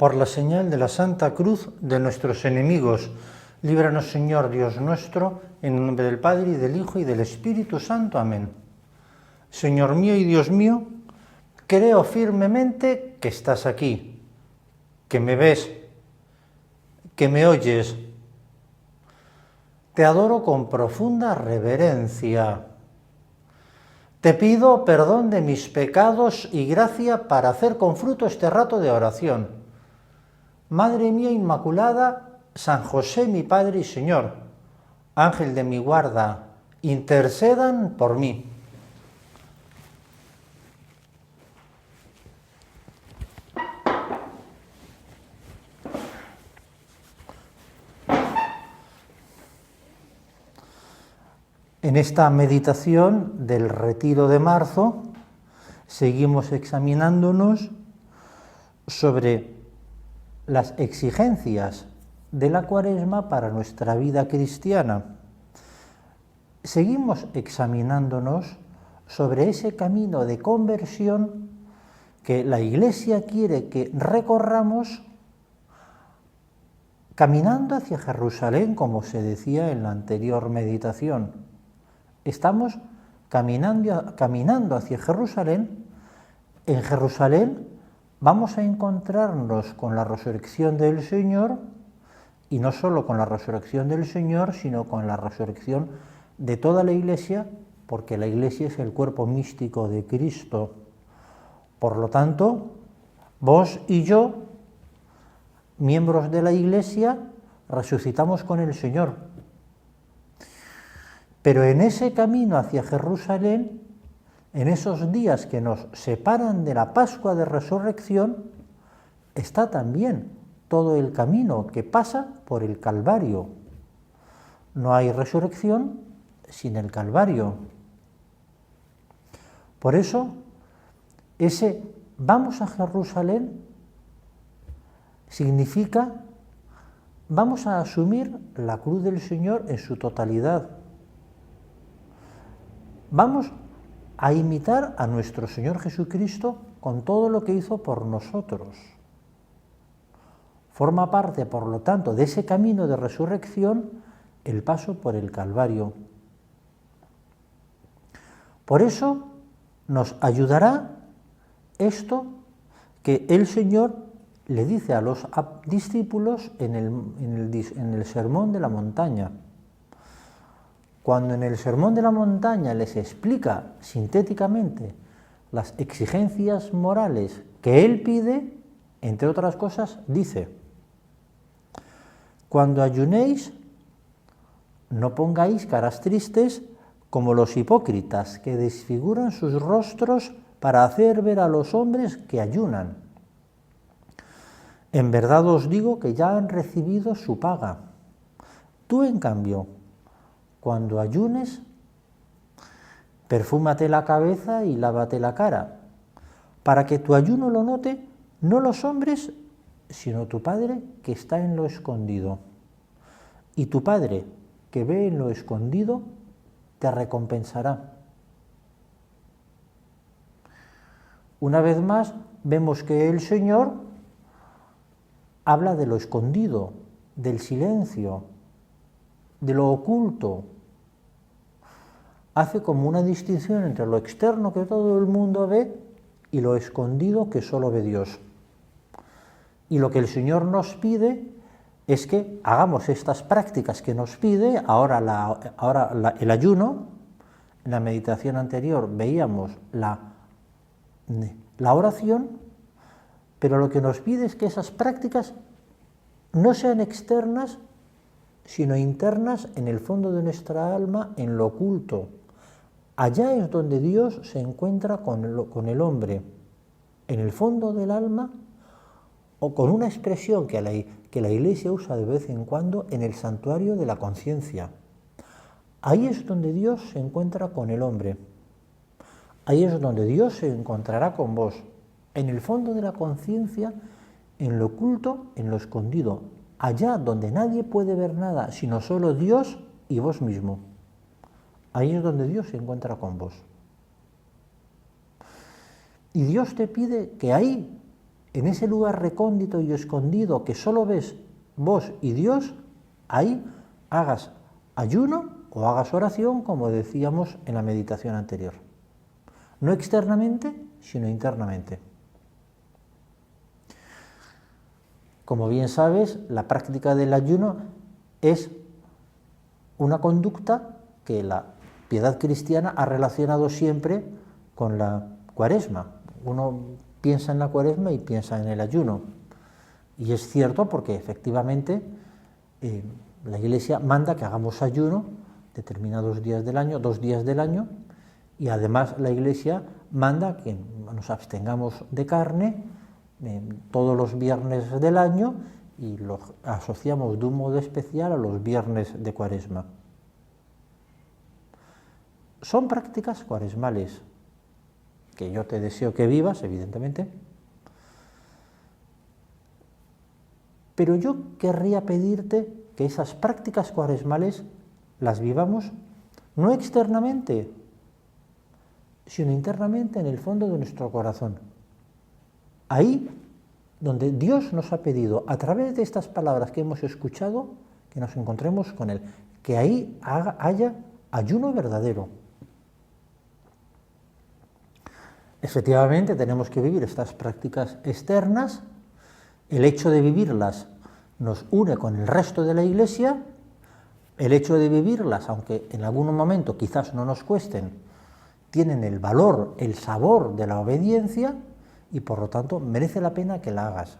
Por la señal de la Santa Cruz de nuestros enemigos, líbranos, Señor Dios nuestro, en el nombre del Padre, y del Hijo, y del Espíritu Santo. Amén. Señor mío y Dios mío, creo firmemente que estás aquí, que me ves, que me oyes. Te adoro con profunda reverencia. Te pido perdón de mis pecados y gracia para hacer con fruto este rato de oración. Madre mía Inmaculada, San José mi Padre y Señor, Ángel de mi guarda, intercedan por mí. En esta meditación del retiro de marzo, seguimos examinándonos sobre las exigencias de la Cuaresma para nuestra vida cristiana. Seguimos examinándonos sobre ese camino de conversión que la Iglesia quiere que recorramos caminando hacia Jerusalén, como se decía en la anterior meditación. Estamos caminando hacia Jerusalén. En Jerusalén vamos a encontrarnos con la resurrección del Señor, y no solo con la resurrección del Señor, sino con la resurrección de toda la Iglesia, porque la Iglesia es el cuerpo místico de Cristo. Por lo tanto, vos y yo, miembros de la Iglesia, resucitamos con el Señor. Pero en ese camino hacia Jerusalén, en esos días que nos separan de la Pascua de Resurrección, está también todo el camino que pasa por el Calvario. No hay resurrección sin el Calvario. Por eso, ese vamos a Jerusalén significa vamos a asumir la cruz del Señor en su totalidad. Vamos a imitar a nuestro Señor Jesucristo con todo lo que hizo por nosotros. Forma parte, por lo tanto, de ese camino de resurrección el paso por el Calvario. Por eso nos ayudará esto que el Señor le dice a los discípulos en el Sermón de la Montaña. Cuando en el Sermón de la Montaña les explica sintéticamente las exigencias morales que Él pide, entre otras cosas, dice: cuando ayunéis, no pongáis caras tristes como los hipócritas, que desfiguran sus rostros para hacer ver a los hombres que ayunan. En verdad os digo que ya han recibido su paga. Tú, en cambio, cuando ayunes, perfúmate la cabeza y lávate la cara, para que tu ayuno lo note no los hombres, sino tu Padre que está en lo escondido. Y tu Padre que ve en lo escondido te recompensará. Una vez más, vemos que el Señor habla de lo escondido, del silencio, de lo oculto. Hace como una distinción entre lo externo que todo el mundo ve y lo escondido que solo ve Dios. Y lo que el Señor nos pide es que hagamos estas prácticas que nos pide. Ahora el ayuno. En la meditación anterior veíamos la oración, pero lo que nos pide es que esas prácticas no sean externas, sino internas en el fondo de nuestra alma, en lo oculto. Allá es donde Dios se encuentra con el hombre, en el fondo del alma, o con una expresión que la Iglesia usa de vez en cuando, en el santuario de la conciencia. Ahí es donde Dios se encuentra con el hombre. Ahí es donde Dios se encontrará con vos, en el fondo de la conciencia, en lo oculto, en lo escondido, allá donde nadie puede ver nada, sino solo Dios y vos mismo. Ahí es donde Dios se encuentra con vos. Y Dios te pide que ahí, en ese lugar recóndito y escondido que solo ves vos y Dios, ahí hagas ayuno o hagas oración, como decíamos en la meditación anterior. No externamente, sino internamente. Como bien sabes, la práctica del ayuno es una conducta que la piedad cristiana ha relacionado siempre con la Cuaresma. Uno piensa en la Cuaresma y piensa en el ayuno. Y es cierto porque efectivamente la Iglesia manda que hagamos ayuno determinados días del año, 2 días del año, y además la Iglesia manda que nos abstengamos de carne todos los viernes del año y lo asociamos de un modo especial a los viernes de Cuaresma. Son prácticas cuaresmales, que yo te deseo que vivas, evidentemente, pero yo querría pedirte que esas prácticas cuaresmales las vivamos no externamente, sino internamente en el fondo de nuestro corazón. Ahí donde Dios nos ha pedido, a través de estas palabras que hemos escuchado, que nos encontremos con Él, que ahí haya ayuno verdadero. Efectivamente, tenemos que vivir estas prácticas externas. El hecho de vivirlas nos une con el resto de la Iglesia. El hecho de vivirlas, aunque en algún momento quizás no nos cuesten, tienen el valor, el sabor de la obediencia y por lo tanto merece la pena que la hagas.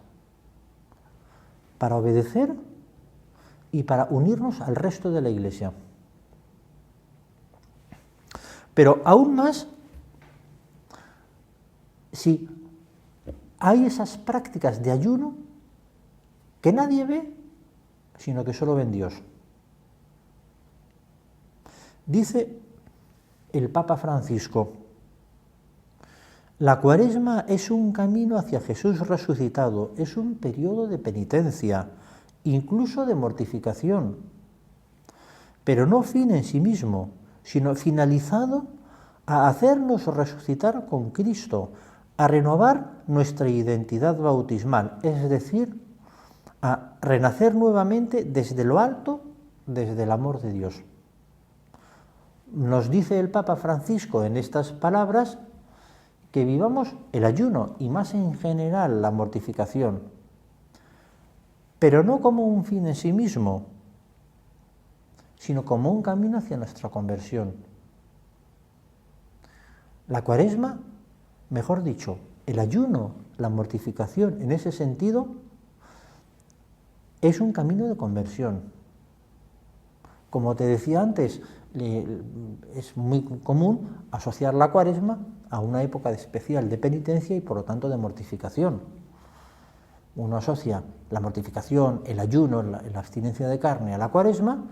Para obedecer y para unirnos al resto de la Iglesia. Pero aún más, si hay esas prácticas de ayuno que nadie ve, sino que solo ven Dios. Dice el Papa Francisco: la Cuaresma es un camino hacia Jesús resucitado, es un periodo de penitencia, incluso de mortificación, pero no fin en sí mismo, sino finalizado a hacernos resucitar con Cristo, a renovar nuestra identidad bautismal, es decir, a renacer nuevamente desde lo alto, desde el amor de Dios. Nos dice el Papa Francisco en estas palabras que vivamos el ayuno y más en general la mortificación, pero no como un fin en sí mismo, sino como un camino hacia nuestra conversión. La Cuaresma, mejor dicho, el ayuno, la mortificación, en ese sentido, es un camino de conversión. Como te decía antes, es muy común asociar la Cuaresma a una época especial de penitencia y por lo tanto de mortificación. Uno asocia la mortificación, el ayuno, la abstinencia de carne a la Cuaresma,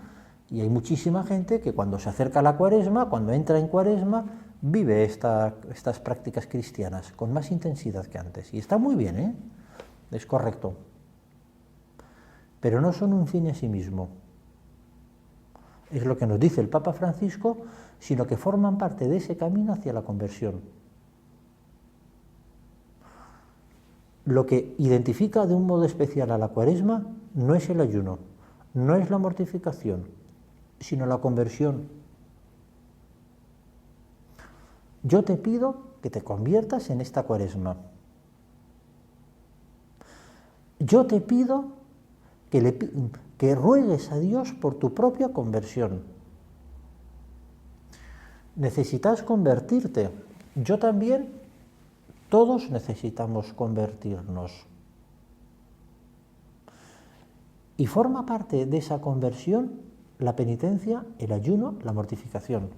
y hay muchísima gente que cuando se acerca a la Cuaresma, cuando entra en Cuaresma, vive estas prácticas cristianas con más intensidad que antes. Y está muy bien, ¿eh? Es correcto. Pero no son un fin en sí mismo. Es lo que nos dice el Papa Francisco, sino que forman parte de ese camino hacia la conversión. Lo que identifica de un modo especial a la Cuaresma no es el ayuno, no es la mortificación, sino la conversión. Yo te pido que te conviertas en esta Cuaresma. Yo te pido que ruegues a Dios por tu propia conversión. Necesitas convertirte. Yo también, todos necesitamos convertirnos. Y forma parte de esa conversión la penitencia, el ayuno, la mortificación.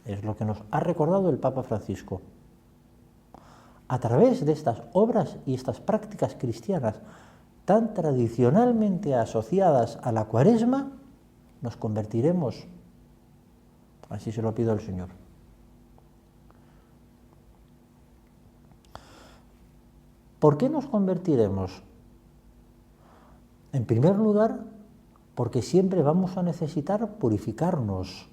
Es lo que nos ha recordado el Papa Francisco. A través de estas obras y estas prácticas cristianas tan tradicionalmente asociadas a la Cuaresma, nos convertiremos. Así se lo pido al Señor. ¿Por qué nos convertiremos? En primer lugar, porque siempre vamos a necesitar purificarnos.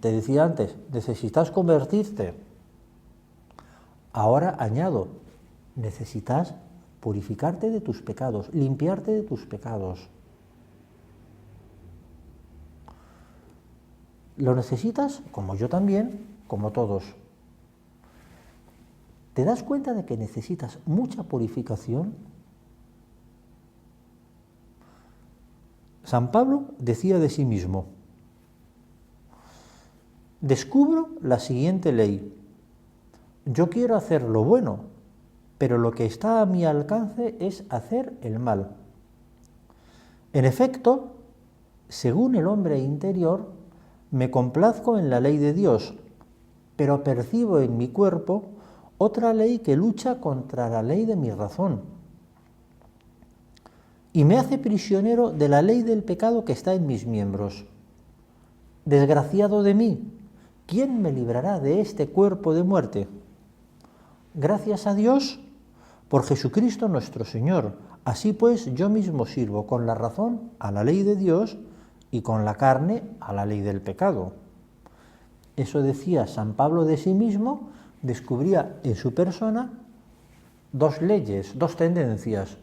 Te decía antes, necesitas convertirte. Ahora añado, necesitas purificarte de tus pecados, limpiarte de tus pecados. Lo necesitas, como yo también, como todos. ¿Te das cuenta de que necesitas mucha purificación? San Pablo decía de sí mismo: descubro la siguiente ley. Yo quiero hacer lo bueno, pero lo que está a mi alcance es hacer el mal. En efecto, según el hombre interior, me complazco en la ley de Dios, pero percibo en mi cuerpo otra ley que lucha contra la ley de mi razón y me hace prisionero de la ley del pecado que está en mis miembros. Desgraciado de mí, ¿quién me librará de este cuerpo de muerte? Gracias a Dios por Jesucristo nuestro Señor. Así pues, yo mismo sirvo con la razón a la ley de Dios y con la carne a la ley del pecado. Eso decía San Pablo de sí mismo, descubría en su persona dos leyes, dos tendencias.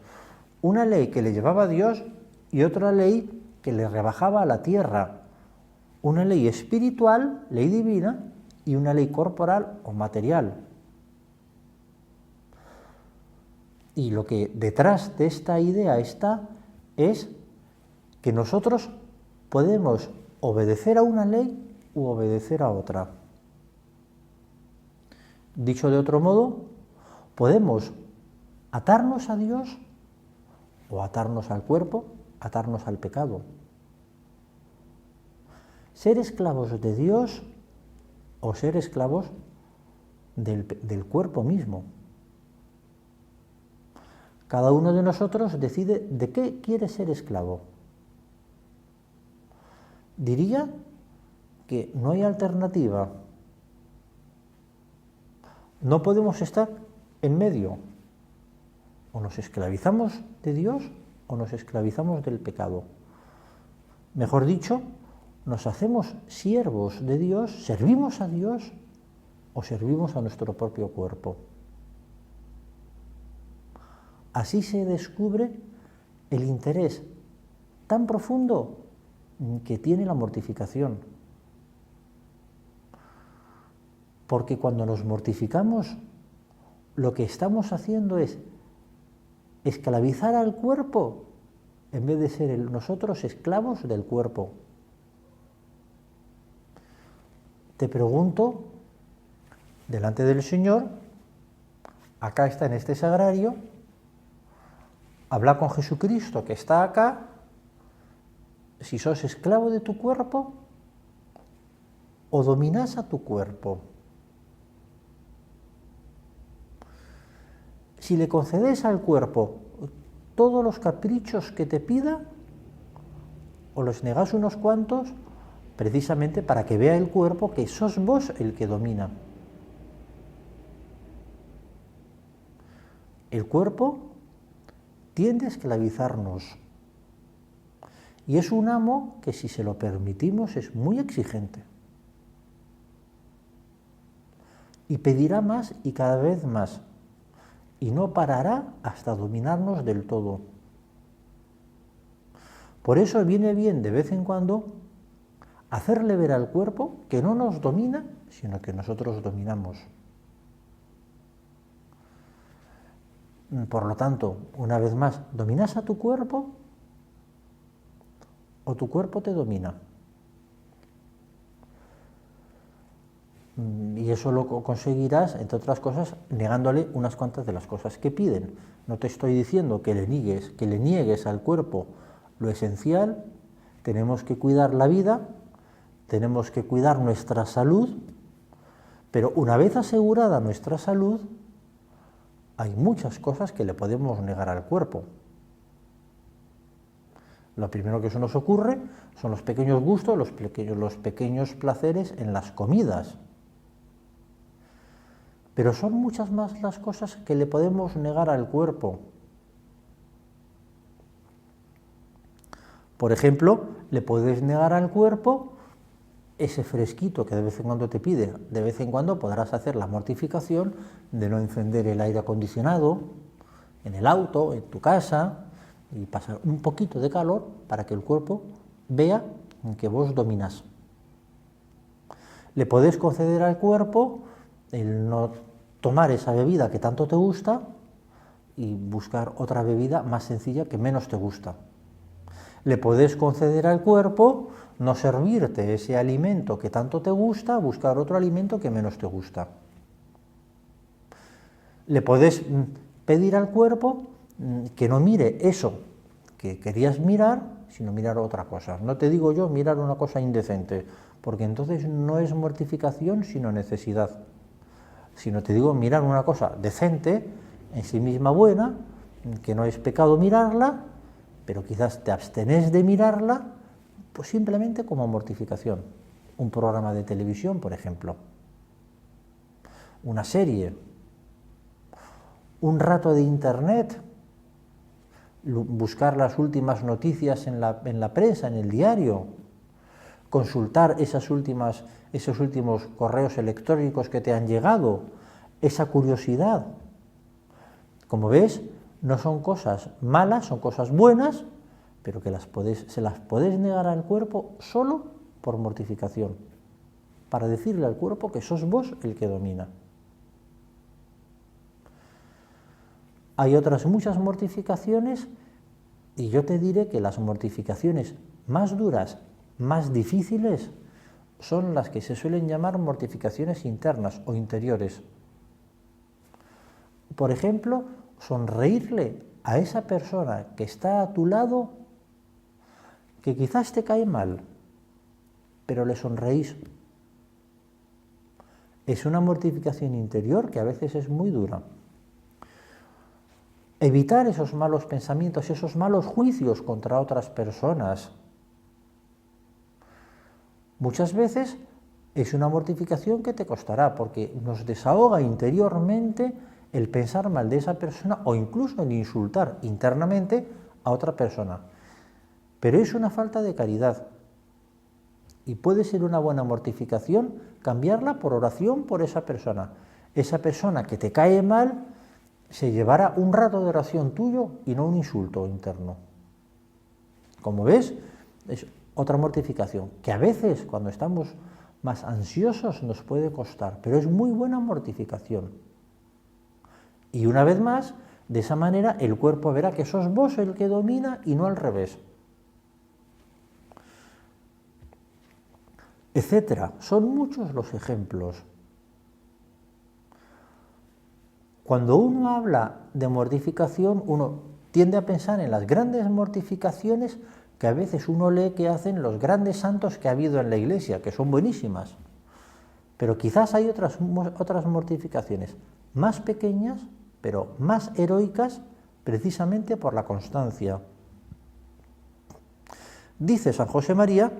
Una ley que le llevaba a Dios y otra ley que le rebajaba a la tierra. Una ley espiritual, ley divina, y una ley corporal o material. Y lo que detrás de esta idea está es que nosotros podemos obedecer a una ley u obedecer a otra. Dicho de otro modo, podemos atarnos a Dios o atarnos al cuerpo, atarnos al pecado. Ser esclavos de Dios o ser esclavos del cuerpo mismo. Cada uno de nosotros decide de qué quiere ser esclavo. Diría que no hay alternativa. No podemos estar en medio. O nos esclavizamos de Dios o nos esclavizamos del pecado. Mejor dicho, nos hacemos siervos de Dios, servimos a Dios o servimos a nuestro propio cuerpo. Así se descubre el interés tan profundo que tiene la mortificación. Porque cuando nos mortificamos, lo que estamos haciendo es esclavizar al cuerpo en vez de ser nosotros esclavos del cuerpo. Te pregunto, delante del Señor, acá está en este sagrario, habla con Jesucristo que está acá, si sos esclavo de tu cuerpo o dominás a tu cuerpo. Si le concedes al cuerpo todos los caprichos que te pida, o los negás unos cuantos, precisamente para que vea el cuerpo que sos vos el que domina. El cuerpo tiende a esclavizarnos y es un amo que, si se lo permitimos, es muy exigente y pedirá más y cada vez más y no parará hasta dominarnos del todo. Por eso viene bien de vez en cuando hacerle ver al cuerpo que no nos domina, sino que nosotros dominamos. Por lo tanto, una vez más, ¿dominas a tu cuerpo o tu cuerpo te domina? Y eso lo conseguirás, entre otras cosas, negándole unas cuantas de las cosas que piden. No te estoy diciendo que le niegues al cuerpo lo esencial. Tenemos que cuidar la vida, tenemos que cuidar nuestra salud, pero una vez asegurada nuestra salud, hay muchas cosas que le podemos negar al cuerpo. Lo primero que se nos ocurre son los pequeños gustos, los pequeños placeres en las comidas. Pero son muchas más las cosas que le podemos negar al cuerpo. Por ejemplo, le puedes negar al cuerpo ese fresquito que de vez en cuando te pide, de vez en cuando podrás hacer la mortificación de no encender el aire acondicionado en el auto, en tu casa, y pasar un poquito de calor para que el cuerpo vea que vos dominás. Le podés conceder al cuerpo el no tomar esa bebida que tanto te gusta y buscar otra bebida más sencilla que menos te gusta. Le podés conceder al cuerpo no servirte ese alimento que tanto te gusta, buscar otro alimento que menos te gusta. Le podés pedir al cuerpo que no mire eso que querías mirar, sino mirar otra cosa. No te digo yo mirar una cosa indecente, porque entonces no es mortificación, sino necesidad. Sino te digo mirar una cosa decente, en sí misma buena, que no es pecado mirarla, pero quizás te abstenés de mirarla, pues simplemente como mortificación. Un programa de televisión, por ejemplo, una serie, un rato de internet, buscar las últimas noticias en la prensa, en el diario, consultar esos últimos correos electrónicos que te han llegado, esa curiosidad. Como ves, no son cosas malas, son cosas buenas, pero que se las podés negar al cuerpo solo por mortificación, para decirle al cuerpo que sos vos el que domina. Hay otras muchas mortificaciones, y yo te diré que las mortificaciones más duras, más difíciles, son las que se suelen llamar mortificaciones internas o interiores. Por ejemplo, sonreírle a esa persona que está a tu lado, que quizás te cae mal, pero le sonreís. Es una mortificación interior que a veces es muy dura. Evitar esos malos pensamientos, esos malos juicios contra otras personas. Muchas veces es una mortificación que te costará, porque nos desahoga interiormente el pensar mal de esa persona o incluso el insultar internamente a otra persona. Pero es una falta de caridad. Y puede ser una buena mortificación cambiarla por oración por esa persona. Esa persona que te cae mal se llevará un rato de oración tuyo y no un insulto interno. Como ves, es otra mortificación, que a veces cuando estamos más ansiosos nos puede costar, pero es muy buena mortificación. Y una vez más, de esa manera el cuerpo verá que sos vos el que domina y no al revés. Etcétera. Son muchos los ejemplos. Cuando uno habla de mortificación, uno tiende a pensar en las grandes mortificaciones que a veces uno lee que hacen los grandes santos que ha habido en la Iglesia, que son buenísimas. Pero quizás hay otras mortificaciones más pequeñas, pero más heroicas, precisamente por la constancia. Dice San José María: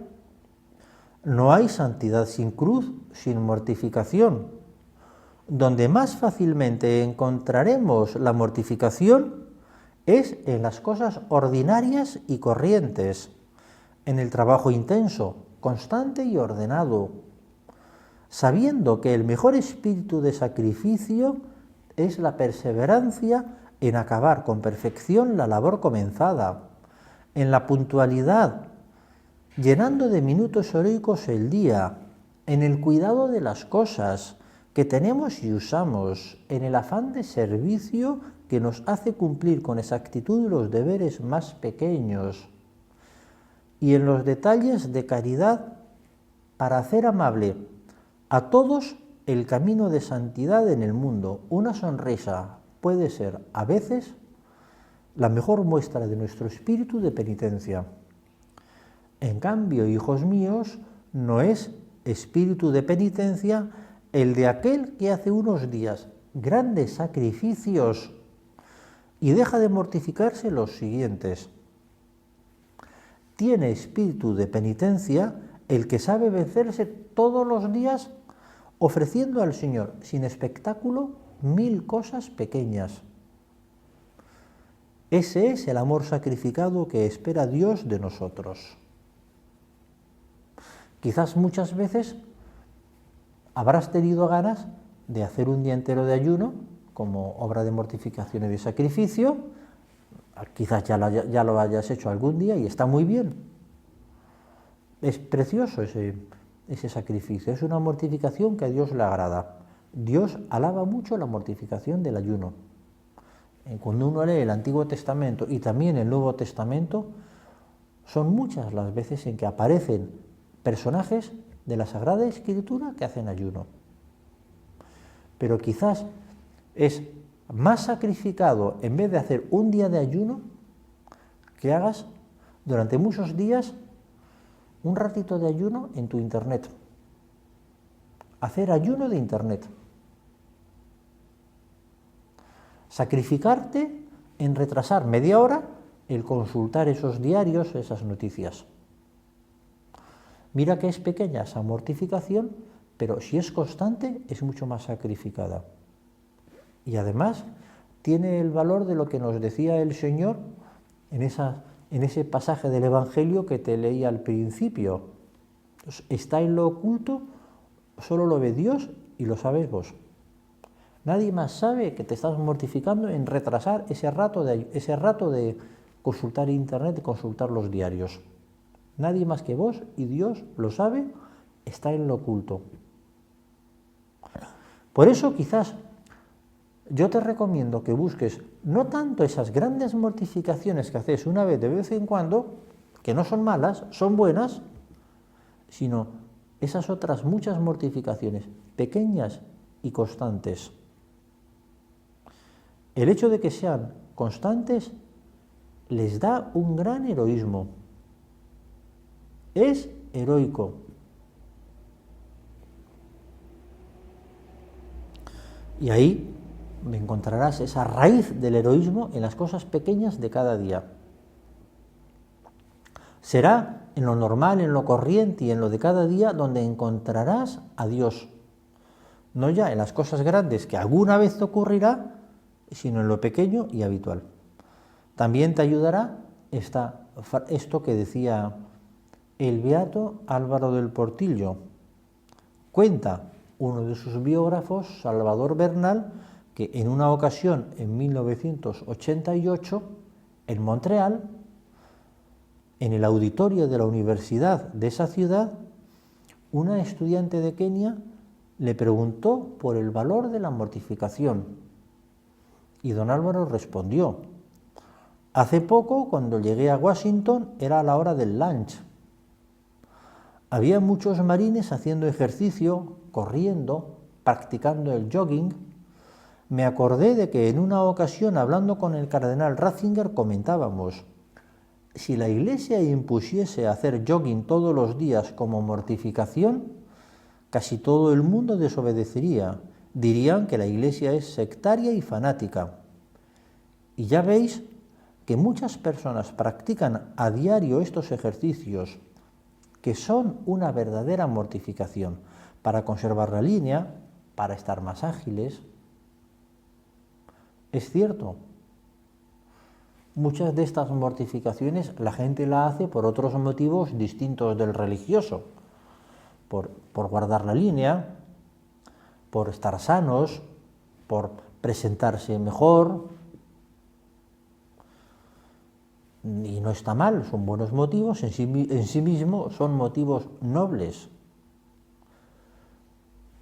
no hay santidad sin cruz, sin mortificación. Donde más fácilmente encontraremos la mortificación es en las cosas ordinarias y corrientes, en el trabajo intenso, constante y ordenado, sabiendo que el mejor espíritu de sacrificio es la perseverancia en acabar con perfección la labor comenzada, en la puntualidad, llenando de minutos heroicos el día, en el cuidado de las cosas que tenemos y usamos, en el afán de servicio que nos hace cumplir con exactitud los deberes más pequeños, y en los detalles de caridad para hacer amable a todos el camino de santidad en el mundo. Una sonrisa puede ser a veces la mejor muestra de nuestro espíritu de penitencia. En cambio, hijos míos, no es espíritu de penitencia el de aquel que hace unos días grandes sacrificios y deja de mortificarse los siguientes. Tiene espíritu de penitencia el que sabe vencerse todos los días ofreciendo al Señor sin espectáculo 1000 cosas pequeñas. Ese es el amor sacrificado que espera Dios de nosotros. Quizás muchas veces habrás tenido ganas de hacer un día entero de ayuno como obra de mortificación y de sacrificio, quizás ya lo hayas hecho algún día y está muy bien. Es precioso ese sacrificio, es una mortificación que a Dios le agrada. Dios alaba mucho la mortificación del ayuno. Cuando uno lee el Antiguo Testamento y también el Nuevo Testamento, son muchas las veces en que aparecen personajes de la Sagrada Escritura que hacen ayuno. Pero quizás es más sacrificado, en vez de hacer un día de ayuno, que hagas durante muchos días un ratito de ayuno en tu internet. Hacer ayuno de internet. Sacrificarte en retrasar media hora el consultar esos diarios, esas noticias. Mira que es pequeña esa mortificación, pero si es constante es mucho más sacrificada. Y además tiene el valor de lo que nos decía el Señor en ese pasaje del Evangelio que te leí al principio. Está en lo oculto, solo lo ve Dios y lo sabes vos. Nadie más sabe que te estás mortificando en retrasar ese rato de consultar internet, de consultar los diarios. Nadie más que vos, y Dios lo sabe, está en lo oculto. Por eso quizás yo te recomiendo que busques no tanto esas grandes mortificaciones que haces una vez de vez en cuando, que no son malas, son buenas, sino esas otras muchas mortificaciones, pequeñas y constantes. El hecho de que sean constantes les da un gran heroísmo. Es heroico. Y ahí encontrarás esa raíz del heroísmo en las cosas pequeñas de cada día. Será en lo normal, en lo corriente y en lo de cada día donde encontrarás a Dios. No ya en las cosas grandes que alguna vez te ocurrirá, sino en lo pequeño y habitual. También te ayudará esto que decía el beato Álvaro del Portillo. Cuenta uno de sus biógrafos, Salvador Bernal, que en una ocasión, en 1988, en Montreal, en el auditorio de la universidad de esa ciudad, una estudiante de Kenia le preguntó por el valor de la mortificación. Y don Álvaro respondió: hace poco, cuando llegué a Washington, era la hora del lunch. Había muchos marines haciendo ejercicio, corriendo, practicando el jogging. Me acordé de que en una ocasión, hablando con el cardenal Ratzinger, comentábamos: si la Iglesia impusiese hacer jogging todos los días como mortificación, casi todo el mundo desobedecería. Dirían que la Iglesia es sectaria y fanática. Y ya veis que muchas personas practican a diario estos ejercicios, que son una verdadera mortificación, para conservar la línea, para estar más ágiles. Es cierto, muchas de estas mortificaciones la gente la hace por otros motivos distintos del religioso, por guardar la línea, por estar sanos, por presentarse mejor. Y no está mal, son buenos motivos, en sí mismos son motivos nobles.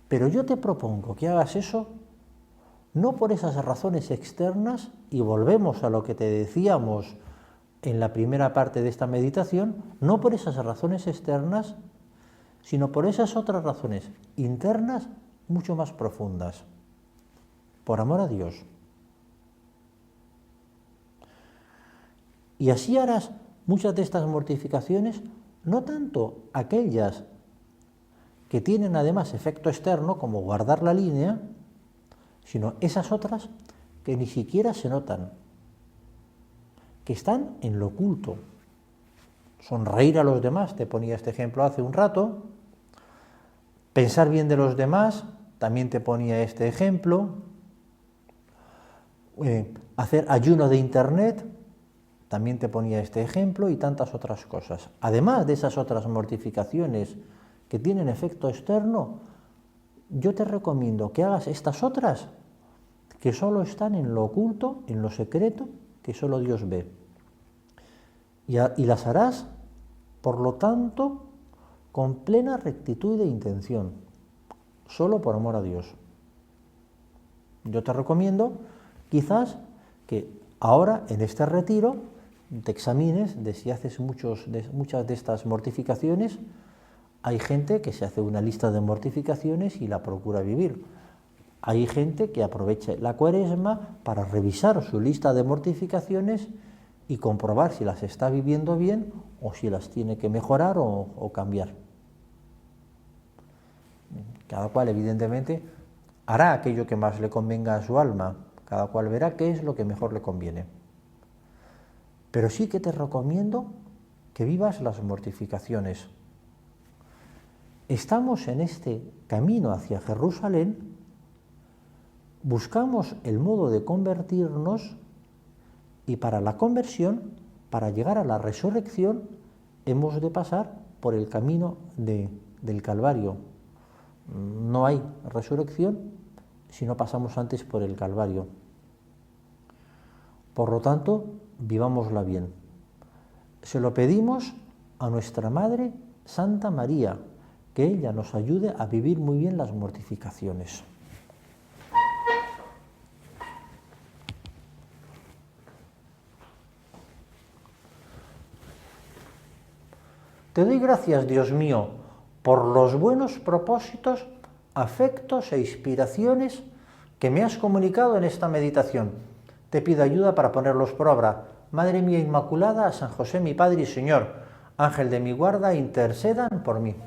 Pero yo te propongo que hagas eso no por esas razones externas, y volvemos a lo que te decíamos en la primera parte de esta meditación, no por esas razones externas, sino por esas otras razones internas mucho más profundas, por amor a Dios. Y así harás muchas de estas mortificaciones, no tanto aquellas que tienen además efecto externo, como guardar la línea, sino esas otras que ni siquiera se notan, que están en lo oculto. Sonreír a los demás, te ponía este ejemplo hace un rato. Pensar bien de los demás, también te ponía este ejemplo. Hacer ayuno de internet, también te ponía este ejemplo, y tantas otras cosas. Además de esas otras mortificaciones que tienen efecto externo, yo te recomiendo que hagas estas otras que solo están en lo oculto, en lo secreto, que solo Dios ve. Y las harás, por lo tanto, con plena rectitud de intención, solo por amor a Dios. Yo te recomiendo, quizás, que ahora, en este retiro, te examines de si haces muchas de estas mortificaciones. Hay gente que se hace una lista de mortificaciones y la procura vivir. Hay gente que aprovecha la Cuaresma para revisar su lista de mortificaciones y comprobar si las está viviendo bien o si las tiene que mejorar o cambiar. Cada cual, evidentemente, hará aquello que más le convenga a su alma. Cada cual verá qué es lo que mejor le conviene. Pero sí que te recomiendo que vivas las mortificaciones. Estamos en este camino hacia Jerusalén, buscamos el modo de convertirnos y para la conversión, para llegar a la resurrección, hemos de pasar por el camino del Calvario. No hay resurrección si no pasamos antes por el Calvario. Por lo tanto, vivámosla bien. Se lo pedimos a nuestra Madre Santa María, que ella nos ayude a vivir muy bien las mortificaciones. Te doy gracias, Dios mío, por los buenos propósitos, afectos e inspiraciones que me has comunicado en esta meditación. Te pido ayuda para ponerlos por obra. Madre mía Inmaculada, a San José mi Padre y Señor, Ángel de mi guarda, intercedan por mí.